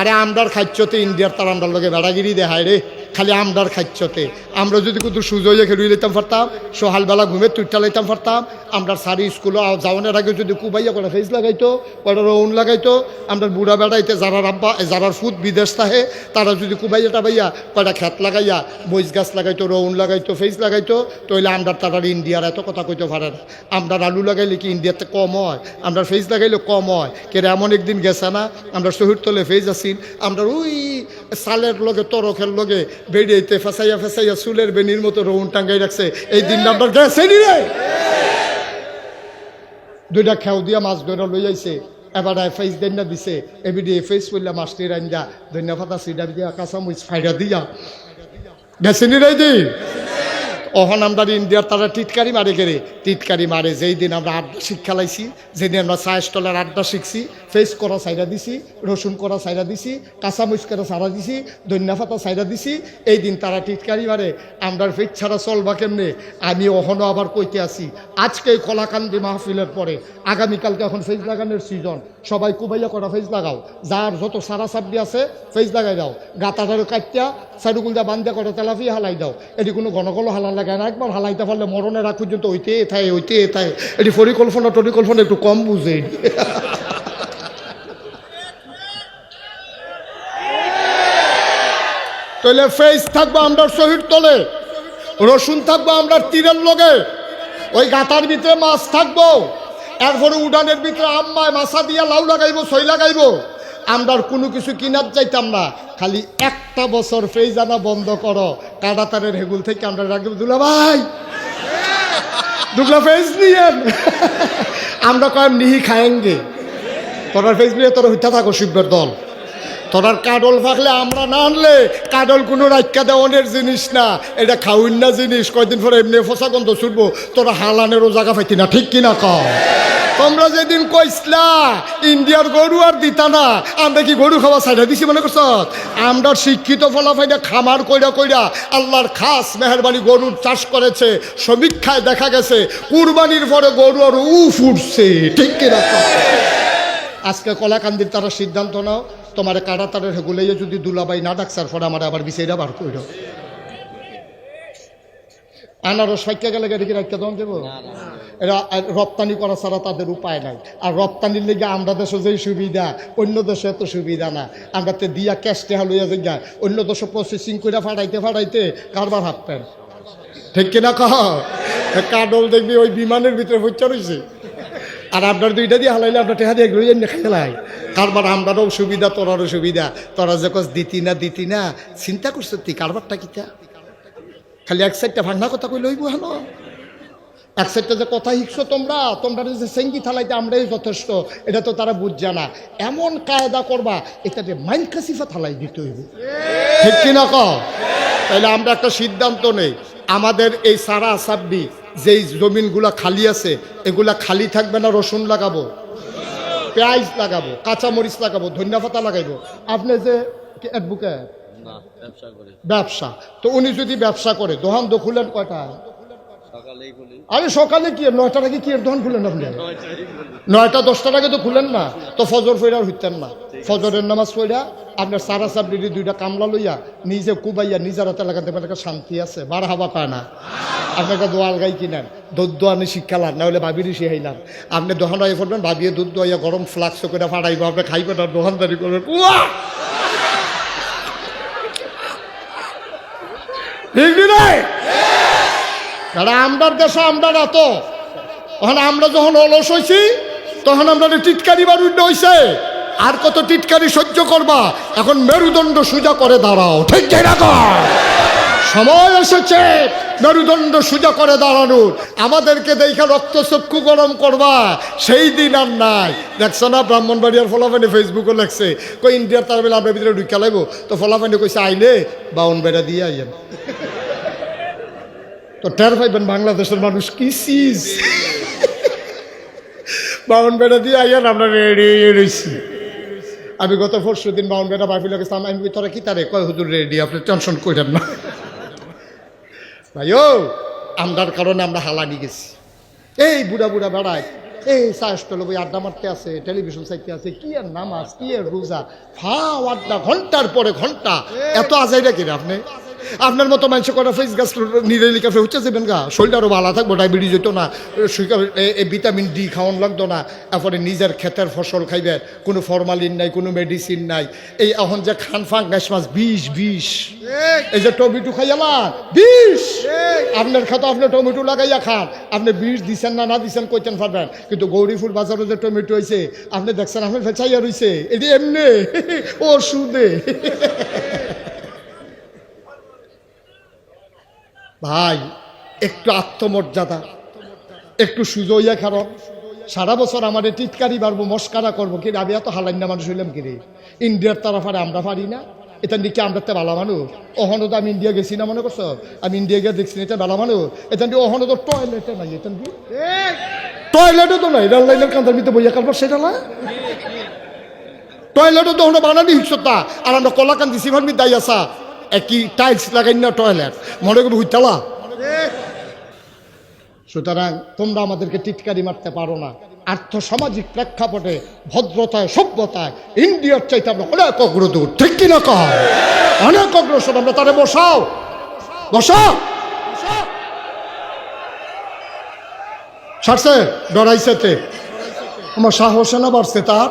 আরে আমরার খাচ্ছতে ইন্ডিয়ার তার আমরার লগে বেড়াগিরি দেখায় রে, খালি আমরার খাচ্ছতে। আমরা যদি কিন্তু সুযোগ খেলুই লইতাম পারতাম, সকালবেলা ঘুমে তুইটা লইতাম পারতাম। আমরা সারি স্কুলে যাওয়ানোর আগে যদি কুবাইয়া করে ফেস লাগাইতো, কয়টা রৌন লাগাইতো। আমরা বুড়া বেড়াইতে যারার আব্বা যারার ফুট বিদেশ থাকে তারা যদি কুবাইয়া টাবাইয়া কয়টা খেত লাগাইয়া বইজ গাছ লাগাইতো, রৌন লাগাইতো, ফেস লাগাইতো, তাহলে আমরা তারা ইন্ডিয়ার এত কথা কইতে পারে না। আমরা আলু লাগাইলে কি ইন্ডিয়াতে কম হয়? আমরা ফেস লাগাইলে কম হয়। কেরে এমন একদিন গেছে না, আমরা শহীদ তলে ফেস আসিন, আমরা ওই সালের লগে তরকের লগে বেরিয়েতে ফেসাইয়া ফেসাইয়া চুলের বেনির মতো রৌন টাঙ্গাই রাখছে। এই দিন আমরা গেছে নি রে, দুইটা খেও দিয়া মাছ ধরে লই আইছে। এবার ফেস দেন দিছে, এবিডি ফেস করলে মাছটি রাঞ্জা ধন্যবাদ সিডা দিয়া কাঁচামরিচ ফাইডা দিয়া গেছে নি রে দিন। অহন আমরা ইন্ডিয়ার তারা টিটকারি মারে গেলে টিটকারি মারে। যেই দিন আমরা আড্ডা শিক্ষা লাইছি, যেদিন আমরা চায়ের স্টলের আড্ডা শিখছি, ফেস করা সাইডা দিছি, রসুন করা সাইডা দিছি, কাঁচামরিচ করা সারা দিছি, ধন্যপাতা সাইডা দিছি, এই দিন তারা টিটকারি মারে। আমরা ফেস ছাড়া চলবা কেমনে? আমি অহনও আবার কইতে আসি, আজকে এই কলাকান্দি মাহফিলের পরে আগামীকালকে এখন ফেস লাগানোর সিজন, সবাই কুবাইয়া করা ফেস লাগাও। যার যত সারা সাবডি আছে ফেস লাগাই দাও, গাতাটারও কাটিয়া সাইডুকুল দা বান্ধা করে তেলাফি হালাই দাও। এটি কোনো ঘনকল হালা লাগে না, একবার হালাইতে পারলে মরণের রাখ পর্যন্ত ওইতে থাকে ওইতে থাকে। এটি পরিকল্পনা টরিকল্পনা একটু কম বুঝে। তাহলে ফেস থাকবো আমরা শহীদ তলে, রসুন থাকবো আমরা তীরের লগে, ওই গাতার ভিতরে মাছ থাকবো, এরপরে উডানের ভিতরে আম্মায় মাছা দিয়া লাউ লাগাইবো, সই লাগাইবো। আমরা কোনো কিছু কিনার চাইতাম না, খালি একটা বছর ফেজ আনা বন্ধ করো। কাটাতারের হেগুল থেকে আমরা রাখবো, দুলা ভাই দুগলা ফেজ নিয়েন। আমরা কয়েম নিহি খায়েঙ্গে, তোরার ফেজ নিয়ে তোরা হইতে থাকো শিববের দল। তোরার কাডল ফাঁকলে আমরা না আনলে, কাডল কোনো রাখা দেওয়ানের জিনিস না, এটা খাউন না জিনিস। কয়দিন পরে এমনি ফসা গন্ধ ছুটবো, তোরা হালানেরও জায়গা পাইতি না, ঠিক কিনা কও? তোমরা যেদিন কইসলা ইন্ডিয়ার গরু আর দিতা না, আমরা কি গরু খাওয়া ছাইড়া দিছি মনে করছ? আমরা শিক্ষিত ফলাফাইনা খামার কইরা কইরা আল্লাহর খাস মেহরবানি গরুর চাষ করেছে। সমীক্ষায় দেখা গেছে কুরবানির পরে গরু আর উঠছে, ঠিক কিনা? আজকে কলাকান্দির তারা সিদ্ধান্ত নাও, তোমার কাটা তারের হেগুলাইয়ে যদি দুলাবাই না ডাকসার পরে আমার আবার বিষয়টা বার কইর। আনারস ফাইকা গেলে গাড়ি কি রাখতে তখন দেবো? এরা রপ্তানি করা ছাড়া তাদের উপায় নাই। আর রপ্তানির লেগে আমরা দেশে যেই সুবিধা, অন্য দেশে এত সুবিধা না। আমরা তো দিয়া ক্যাশ টেহা লইয়া যাই, অন্য দেশে প্রসেসিং করে ফাটাইতে ফাটাইতে কারবার হাঁটতেন, ঠিক কিনা কহ? কাডল দেখবি ওই বিমানের ভিতরে হচ্ছে রয়েছে, আর আপনার দুইটা দিয়ে হালাইলে আপনার টেহা দিয়ে লইয়া খেলাই কারবার। আমরারও সুবিধা, তোরারও সুবিধা। তোরা যে কস দিতি না চিন্তা করছো তুই কারবারটা কিতা? খালি এক সাইডটা ভাঙা কথা কই লইব হেন, এক সাইডটা যে কথা শিখছো তোমরা, তোমরা যে সেঙ্গি থালাইতে আমরাই যথেষ্ট, এটা তো তারা বুঝছে না। এমন কায়দা করবা এটাতে মাইন্ড কাসিফা থালাই দিতে হইব, ঠিক কিনা কও? তাইলে আমরা একটা সিদ্ধান্ত নেই, আমাদের এই সারা সাবডি যেই জমিনগুলা খালি আছে এগুলা খালি থাকবে না। রসুন লাগাবো, পেঁয়াজ লাগাবো, কাঁচামরিচ লাগাবো, ধন্যপাতা লাগাইবো। আপনি যে অ্যাডভোকেট ব্যবসা, তো উনি যদি ব্যবসা করে দোকান তো খুলেন কয়টা? আরে সকালে কি 9টার আগে কি দোকান খুলেন আপনি? 9টা 10টার আগে তো খুলেন না, তো ফজর ফইরা হইতেন না। ফজরের নামাজ পড়া আপনার সারা সাবডির দুইটা কামলা লইয়া নিজে কুবাইয়া নিজের হাতে লাগাতে পারে, শান্তি আছে, বার হাবা পায় না। আপনাকে দোয়াল গাই কিনেন, দুধ দোয়ানি শিক্ষালাম, না হলে ভাবিরই শিখাইলাম। আপনি দোকান আই করবেন, ভাবিয়ে দুধ দোয়াইয়া গরম ফ্লাক্স করে ফাটাইব, আপনি খাইবেন আর দোকানদারি করবেন। আমরার দেশে আমরা না তো, তখন আমরা যখন অলস হয়েছি তখন আমরা টিটকারি বারুদ্ধ হয়েছে। আর কত টিটকারি সহ্য করবা? এখন মেরুদণ্ড সোজা করে দাঁড়াও, ঠিক না? সময় এসেছে মেরুদণ্ড সোজা করে দাঁড়ানোর। আমাদেরকে দেখে রক্তচক্ষু গরম করবা সেই দিন আর নাই। দেখছো না ব্রাহ্মণবাড়িয়ার ফলাফানি ফেসবুকে লেখছে, কই ইন্ডিয়ার তার বেলা আপনার ভিতরে ঢুকা লাগবো, তো ফলাফানি কইছে আইলে বাউন বেড়া দিয়ে আইয়েন। তো টের পাইবেন বাংলাদেশের মানুষ কি চিজ। বাউন বেড়া দিয়ে আইয়েন, আমরা রেডি রয়েছি। আমি গত 4 দিন বাউন বেড়া ভাবি লাগেছিলাম, আমি তোরা কি তারে কয় হুজুর রেডি, আপনি টেনশন করেন না ভাই। ও আমরার কারণে আমরা হালানি গেছি। এই বুড়া বুড়া বেড়ায় এই চা স্টলে বই আড্ডা মারতে আছে, টেলিভিশন চাইতে আছে, কি আর নামাজ, কি আর রোজা, ফাও আড্ডা ঘন্টার পরে ঘন্টা। এত আজাইরা কিনা আপনি? আপনার মতো মানুষ করা ফেস গাছ নিরেলি কাফে হচ্ছে যাবেন গা, শরীরটা আরও ভালো থাকবো, ডায়াবেটিস হইতো না, ভিটামিন ডি খাওয়ান লাগতো না, এরপরে নিজের ক্ষেতের ফসল খাইবে, কোনো ফরমালিন নাই, কোনো মেডিসিন নাই। এই এখন যে খান ফাঙ্গাস মাছ বিষ, এই যে টমেটো খাইয়ালা বিষ, আপনার খাতো আপনি টমেটো লাগাইয়া খান, আপনি বিষ দিচ্ছেন না দিচ্ছেন কইতেন পারবেন, কিন্তু গৌরীপুর বাজারে যে টমেটো হয়েছে আপনি দেখছেন, আপনি ফেঁচাইয়া রয়েছে, এটি এমনি ওষুধে। ভাই একটু আত্মমর্যাদা, একটু সুজইয়া খারপ। সারা বছর আমাদের টিটকারি বাড়বো, মস্কারা করবো, কি আমি এত হালাইনা মানুষ হইলাম কিরে? ইন্ডিয়ার তারাফারে আমরা পারি না, এটা দিকে আমরা তো ভালো মানুষ। ওখানে তো আমি ইন্ডিয়া গেছি না, মনে করছো? আমি ইন্ডিয়া গিয়ে দেখছি এটা ভালো মানুষ। এটা দিয়ে ওখানে তো টয়লেটে নাই, এটা কি টয়লেটও তো নাই, রেল লাইনের কান্দার ভিতরে বইয়া কারবার সেটা না, টয়লেটও তো ওখানে বানানি হিসতা। আর আমরা কলাকান্দি সিভার দায়ী আসা একই টাইলস লাগাই না টয়লেট, মনে করবো হুইতালা। সুতরাং তোমরা আমাদেরকে টিটকারি মারতে পারো না। আর্থসামাজিক প্রেক্ষাপটে, ভদ্রতায়, সভ্যতায় ইন্ডিয়ার চাইতে আমরা অনেক অগ্রদূর, ঠিক কিনা কহ? অনেক অগ্রসর আমরা। তারে বসাও, বসাও। ছাড়ছে ডরাইছেতে, আমার সাহসে না বাড়ছে তার।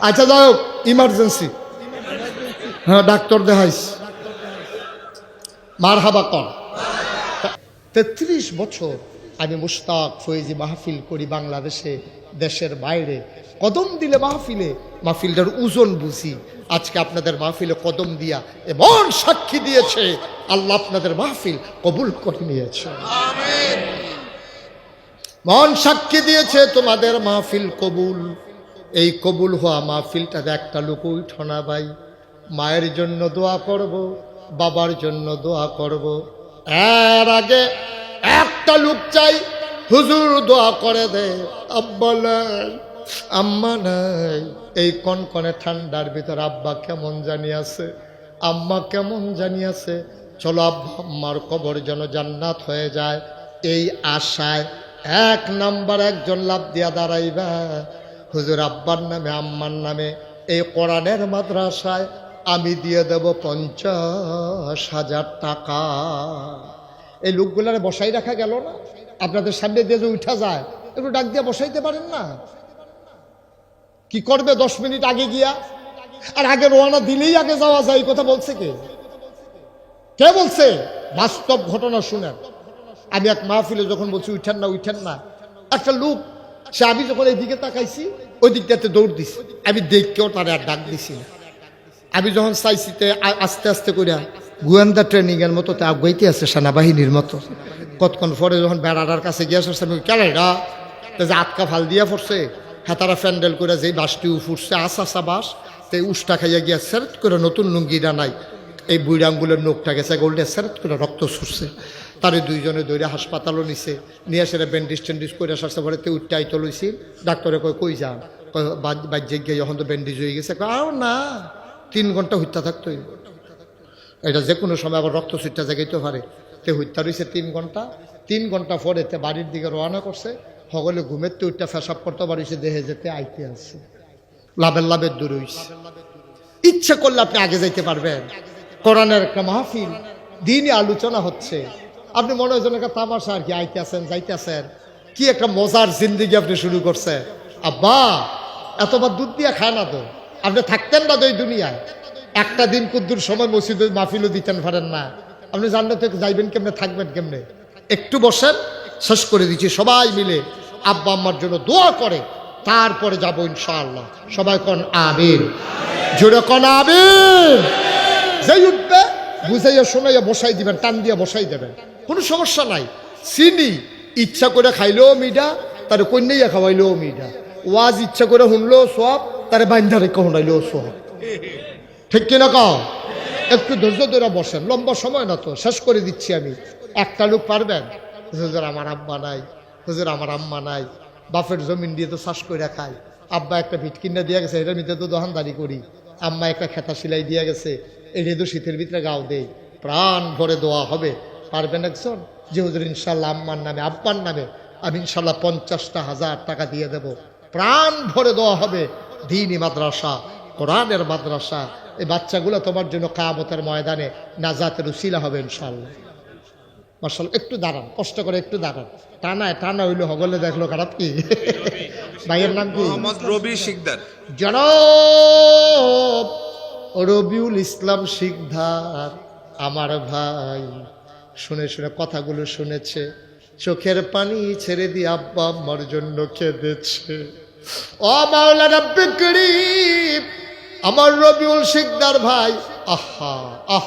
আচ্ছা যাই হোক, ইমার্জেন্সি, হ্যাঁ ডাক্তার দেখাইস, মার হাবা কর। 33 বছর আমি মুশতাক ফয়েজি মাহফিল করি বাংলাদেশে, দেশের বাইরে। কদম দিলে মাহফিলটার ওজন বুঝি। আজকে আপনাদের মাহফিলে কদম দিয়া এমন সাক্ষী দিয়েছে, আল্লাহ আপনাদের মাহফিল কবুল করে নিয়েছে। মন সাক্ষী দিয়েছে তোমাদের মাহফিল কবুল। এই কবুল হওয়া মাহফিলটাতে একটা লোক উঠো না ভাই, মায়ের জন্য দোয়া করব, বাবার জন্য দোয়া করব। এর আগে একটা লোক চাই, হুজুর দোয়া করে দে, আব্বা নাই, আম্মা নাই। এই কনকনে ঠান্ডার ভিতর আব্বা কেমন জানি আছে, আম্মা কেমন জানি আছে। চলো আব্বা আম্মার কবর যেন জান্নাত হয়ে যায়, এই আশায় 1 নাম্বার একজন লাভ দিয়া দাঁড়াইবা। হুজুর আব্বার নামে আম্মার নামে এই কোরআনের মাদ্রাসায় আমি দিয়ে দেব 50,000 টাকা। এই লোকগুলারে বসাই রাখা গেল না? আপনাদের সামনে দিয়ে যে উঠা যায়, একটু ডাক দিয়ে বসাইতে পারেন না? কি করবে 10 মিনিট আগে গিয়া? আর আগে রওনা দিলেই আগে যাওয়া যায়, এই কথা বলছে কে? কে বলছে? বাস্তব ঘটনা শুনেন। আমি এক মাহফিলে যখন বলছি উঠেন না, একটা লোক, সে আমি যখন এইদিকে তাকাইছি ওই দিকটাতে দৌড় দিছি, আমি দেখকেও তার আর ডাক দিছি না। আমি যখন চাইছিতে আস্তে আস্তে করিয়া গোয়েন্দা ট্রেনিং এর মতো আগাইতে আছে, সেনাবাহিনীর মতো। কতক্ষণ পরে যখন বেড়াটার কাছে গিয়ে আসছে, আমি কেলেরা যে আটকা ফাল দিয়া পড়ছে, হ্যাঁ তারা প্যান্ডেল করে যেই বাসটি উঠছে, আসা বাস, তো উষ্টা খাইয়া গিয়া সেরেট করে নতুন লুঙ্গিটা নাই, এই বুড়ি আঙ্গুলের নোকটা গেছে গোল্ডে, সেরেট করে রক্ত ছুটছে। তারে 2 জনে দৌড়ে হাসপাতালও নিছে, নিয়ে সেটা ব্যান্ডেজ ট্যান্ডেজ করে আসতে পরে তে উঠতে আইতো লইছি। ডাক্তারে কই যান? বাজ্যে গিয়ে যখন তো ব্যান্ডেজ হয়ে গেছে, আও না 3 ঘন্টা হত্যা থাকতো। এটা যে কোনো সময় আবার রক্ত ছুটটা জাগাইতে পারে। তে হত্যা রয়েছে 3 ঘন্টা পরে তে বাড়ির দিকে রওনা করছে। সকলে ঘুমের তে উঠটা ফেসাব করতে পারিছে, দেহে যেতে আইতে আছে, লাভের দূর হইছে। ইচ্ছা করলে আপনি আগে যাইতে পারবেন। কোরআনের একটা মাহফিল, দিনই আলোচনা হচ্ছে, আপনি মনে হয় যেন একটা তামাশা আর কি, আইতে আছেন যাইতে আছেন, কি একটা মজার জিন্দিগি আপনি শুরু করছে। আব্বা এতবার দুধ দিয়া খায় না তো, আপনি থাকতেন না তো এই দুনিয়ায়। একটা দিন কুদ্দুর সময় মসজিদে মাহফিলও দিতেন পারেন না, আপনি জানলে তো যাইবেন কেমনে, থাকবেন কেমনে? একটু বসেন, শেষ করে দিচ্ছি। সবাই মিলে আব্বা আম্মার জন্য দোয়া করে তারপরে যাবো ইনশাআল্লাহ। সবাই কোন আমিন, জোরে কোন আমিন। যেই উঠবে বুঝাইয়া শোনাইয়া বসাই দিবেন, টান দিয়া বসাই দেবেন, কোনো সমস্যা নাই। চিনি ইচ্ছা করে খাইলেও মিডা, তার কন্যাইয়া খাওয়াইলেও মিডা। ওয়াজ ইচ্ছা করে শুনলেও সব, তারে বাইন্ধা রেখে শুনাইলেও সব, ঠিক কিনা কও? একটু ধৈর্য ধরে বসেন, লম্বা সময় না তো, শেষ করে দিচ্ছি আমি। একটা লোক পারবেন? হুজুর আমার আব্বা নাই, হুজুর আমার আম্মা নাই, বাপের জমিন দিয়ে তো চাষ করে খাই, আব্বা একটা ভিট কিনা দিয়ে গেছে, এটার ভিতরে তো দোকানদারি করি, আম্মা একটা খেতা সিলাই দিয়ে গেছে, এটা তো শীতের ভিতরে গাও দেই, প্রাণ ভরে দোয়া হবে। পারবেন একজন? যে হুজুর ইনশাল্লাহ আম্মার নামে আব্বার নামে আমি ইনশাল্লাহ 50,000 টাকা দিয়ে দেব, প্রাণ ভরে দেওয়া হবে। দ্বীনি মাদ্রাসা, কোরআনের মাদ্রাসা, এই বাচ্চাগুলো তোমার জন্য কিয়ামতের ময়দানে নাজাতের উসিলা হবে ইনশাল্লাহ। মাশাআল্লাহ, একটু দাঁড়ান, কষ্ট করে একটু দাঁড়ান। টানা হইলো হগলে দেখলো খারাপ কি? ভাইয়ের নাম কি? মোহাম্মদ রবি শিকদার। জনাব রবিউল ইসলাম শিকদার আমার ভাই শুনে শুনে কথাগুলো শুনেছে, চোখের পানি ছেড়ে দিয়ে আব্বা আম্মার জন্য কেঁদেছে। ও মাওলানা রাব্বি করিম, আমার রবিউল শিকদার ভাই, আহা আহ,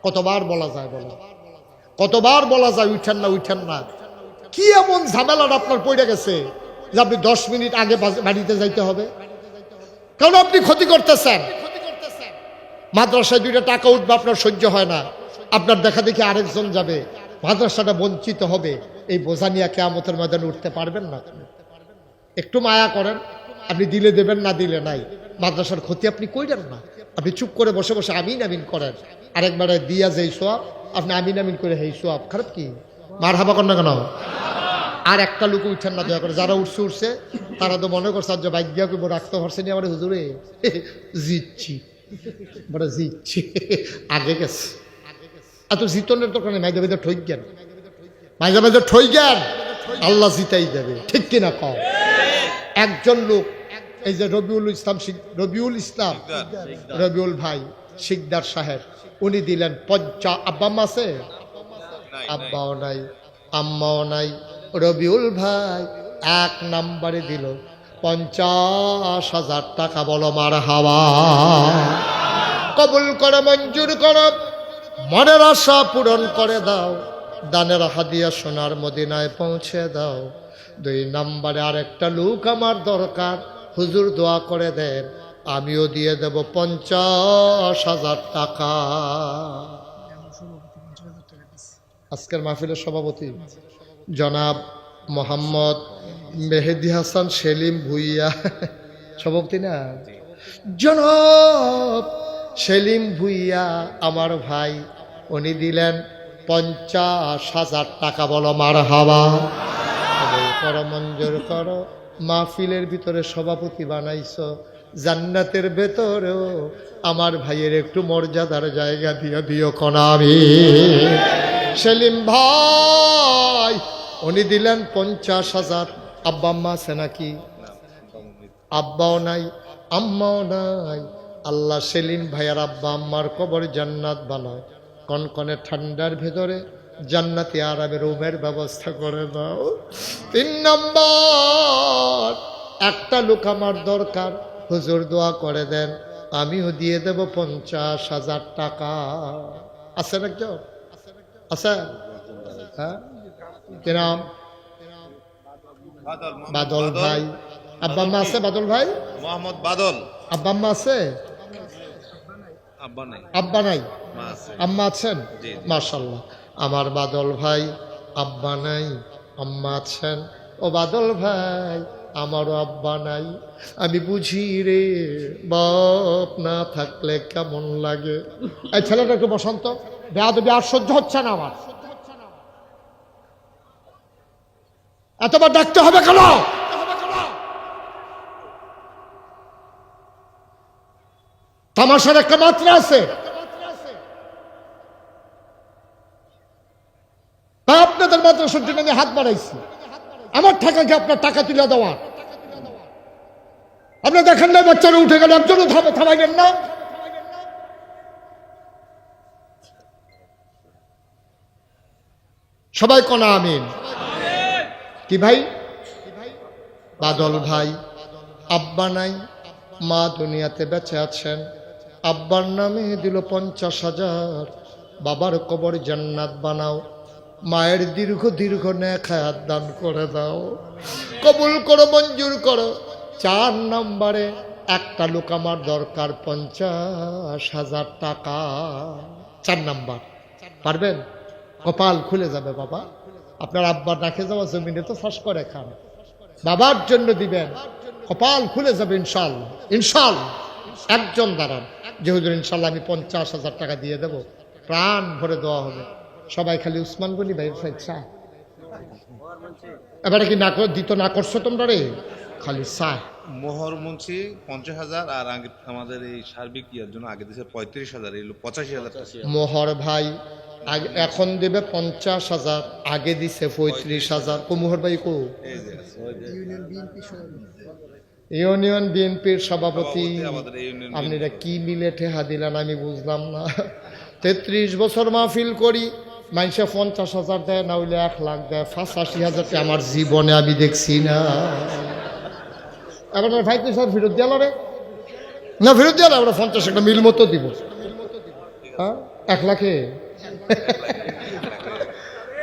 কতবার বলা যায় বলো, কতবার বলা যায় উঠেন না উঠেন না। কি এমন ঝামেলাটা আপনার পড়ে গেছে যে আপনি 10 মিনিট আগে বাড়িতে যাইতে হবে? কারণ আপনি ক্ষতি করতেছেন। মাদ্রাসায় 2টা টাকা উঠবে, আপনার সহ্য হয় না, আপনার দেখা দেখি আরেকজন যাবে, মাদ্রাসাটা বঞ্চিত হবে। এই বোঝা নিয়ে কিয়ামতের ময়দানে উঠতে পারবেন না। একটু মায়া করেন, আপনি দিলে দেবেন, না দিলে নাই। মাদ্রাসার ক্ষতি আপনি কইরেন না, আপনি চুপ করে বসে বসে আমিন আমিন করেন। আরেকবারে দিয়া যেই সোয়াব আপনি আমিন আমিন করে হেই সোয়াব, খারাপ কি? মার হাবা কর না কেন? আর একটা লোক উঠেন না দয়া করে। যারা উঠছে তারা তো মনে করছে যে ভাগ্যা করবো, রাখতে পারছে নি আমার হুজুরে, জিতছি বড় জিতছি, আগে গেছে। এত জিতনের দোকানে মাইজা মাইজা ঠই জ্ঞান, মাইজা মাইজা ঠই জ্ঞান, আল্লাহ জিতাই দেবে, ঠিক কিনা কম? একজন লোক, এই যে রবিউল ইসলাম রবিউল ভাই শিকদার সাহেব, উনি দিলেন 50। আব্বা আম্মা আছে? আব্বাও নাই, আম্মাও নাই। রবিউল ভাই 1 নম্বরে দিল 50,000 টাকা। বলো মারহাবা। কবুল করে, মঞ্জুর করো, মনের আশা পূরণ করে দাও, দানের হাদিয়া সোনার মদিনায় পৌঁছে দাও। 2 নম্বরে আরেকটা লোক আমার দরকার, হুজুর দোয়া করে দেন, আমিও দিয়ে দেব 50,000 টাকা। আজকের মাহফিলের সভাপতি জনাব মোহাম্মদ মেহেদি হাসান সেলিম ভুইয়া, সভাপতি না? জনাব সেলিম ভুইয়া আমার ভাই, উনি দিলেন 50,000 টাকা। বলো মারহাবা। করো, মঞ্জুর করো। মাহফিলের ভিতরে সভাপতি বানাইছো, জান্নাতের ভেতরেও আমার ভাইয়ের একটু মর্যাদার জায়গা দিয়ে দিও কনামি। সেলিম ভাই উনি দিলেন 50,000। আব্বা আম্মা আছে নাকি? আব্বাও নাই, আম্মাও নাই। আল্লাহ সেলিম ভাইয়ার আব্বা আম্মার কবর জান্নাত বানাও, কনকনে ঠান্ডার ভেতরে জান্নাতি আরামে রুমের ব্যবস্থা করে দাও। 3 নম্বর একটা লোক আমার দরকার, হুজুর দোয়া করে দেন, আমিও দিয়ে দেব 50,000 টাকা। আছে নাকি? আছে? হ্যাঁ, কি নাম? বাদল ভাই। আব্বা আম্মা আছে? বাদল ভাই, মোহাম্মদ বাদল। আব্বা আম্মা আছে? আব্বা নাই। আব্বা নাই, মা আছে। আম্মা আছেন? মাশাআল্লাহ। আমার বাদল ভাই আব্বা নাই, আম্মা আছেন। ও বাদল ভাই, আমারও আব্বা নাই। আমি বুঝি রে, বাপ না থাকলে কেমন লাগে। এই ছেলেটা একটু বসন্ত, বেয়াদবি আর সহ্য হচ্ছে না আমার। এতবার ডাকতে হবে কেন? তামাশার একটা মাত্রা আছে। আপনাদের মাদ্রাসার জন্য আমি হাত বাড়াইছি, আমার টাকাকে আপনার টাকা তুলে দেওয়ার। আপনি দেখেন না বাচ্চারা উঠে গেলে একজনও থামাইলেন না। সবাই কোনা আমিন। কি ভাই? বাদল ভাই আব্বা নাই, মা দুনিয়াতে বেঁচে আছেন। আব্বার নামে দিল 50,000। বাবার কবর জান্নাত বানাও, মায়ের দীর্ঘ দীর্ঘ নেক হায়াত দান করে দাও, কবুল করো, মঞ্জুর করো। 4 নম্বরে একটা লোক আমার দরকার, 50,000 টাকা। 4 নাম্বার পারবেন? কপাল খুলে যাবে বাবা। আপনার আব্বার রাখে যাওয়া জমিনে তো ফাঁস করে খান, বাবার জন্য দিবেন, কপাল খুলে যাবে ইনশাল্লাহ। ইনশাল্লাহ একজন দাঁড়ান যে হুজুর ইনশাল্লাহ আমি 50,000 টাকা দিয়ে দেব, প্রাণ ভরে দেওয়া হবে। সবাই খালি উসমান গনি ভাই ইচ্ছা, এবারে কি না দিত না করছো তোমরা রে খালি চা মোহর মুন্সি 50,000 আর আমাদের এই সার্বিক ইয়ার জন্য আগে দিয়েছে 35,000, এই 85,000। মোহর ভাই আগে এখন দেবে 50,000, আগে দিছে 35,000। কো মোহর ভাই কো? এই যে আছে। ইউনিয়ন বিএনপির সভাপতি। আমাদের এই ইউনিয়ন আপনি এটা কি মিলে ঠেহা দিলেন আমি বুঝলাম না। 33 বছর মাহফিল করি, মানুষে 50,000 দেয়, না হইলে 1 লাখ দেয়, 85,000 আমার জীবনে আমি দেখছি না। এবার ভাই তুই স্যার ফেরত দিয়ে রে না, ফেরত দিয়ে আমরা 50 একটা মিল মতো দিব। হ্যাঁ 1 লাখে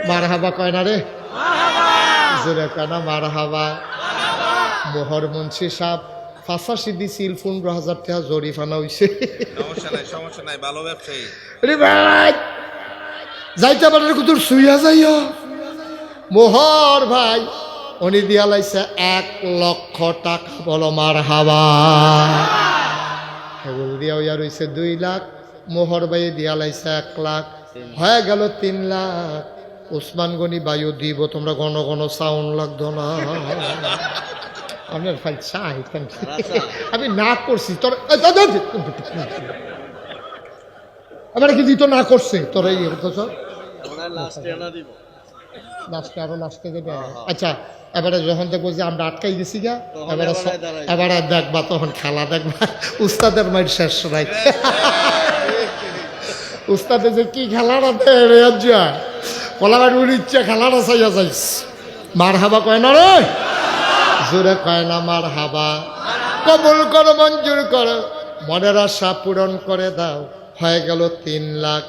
মার হাবা কয় না রে, জোরে কয় না মার হাবা। মোহর মুন্সি সাহেব 85 দিছিল, 15,000 টাকা জরিফানা হইছে। সমস্যা নাই, ভালো ব্যবসায়ী। রে ভাই যাইতে পারে কুতুর সুইয়া যাইও। মোহর ভাই উনি দিয়া লাইছে 1 লক্ষ টাকা, বলো মার হাবা। কেবল দিয়া হইয়া রইছে 2 লাখ। মোহর ভাই দিয়া লাইছে 1 লাখ, হয়ে গেল 3 লাখ। ওসমান গনি বায়ু দিব, তোমরা ঘন ঘন সাউন্ড লাগতো না। আপনার ভাই চাই আমি না করছি তোর এবারে কি দিত না করছে তোর এই লাস্টে আরো লাস্টে দেবে। আচ্ছা এবারে যখন দেখবো যে আমরা আটকাই গেছি গা, এবারে দেখবা তখন খেলা দেখবা। উস্তাদের মাইর শেষ নাই। উস্তাদে যে কি খেলাটা দেয় কলাবার উড়ি ইচ্ছা খেলাটা চাইয়া যাইস। মার হাবা কয় না রে, জোরে কয় না মার হাবা। কবুল করো, মঞ্জুর করো, মনের আশা পূরণ করে দাও। হয়ে গেল 3 লাখ।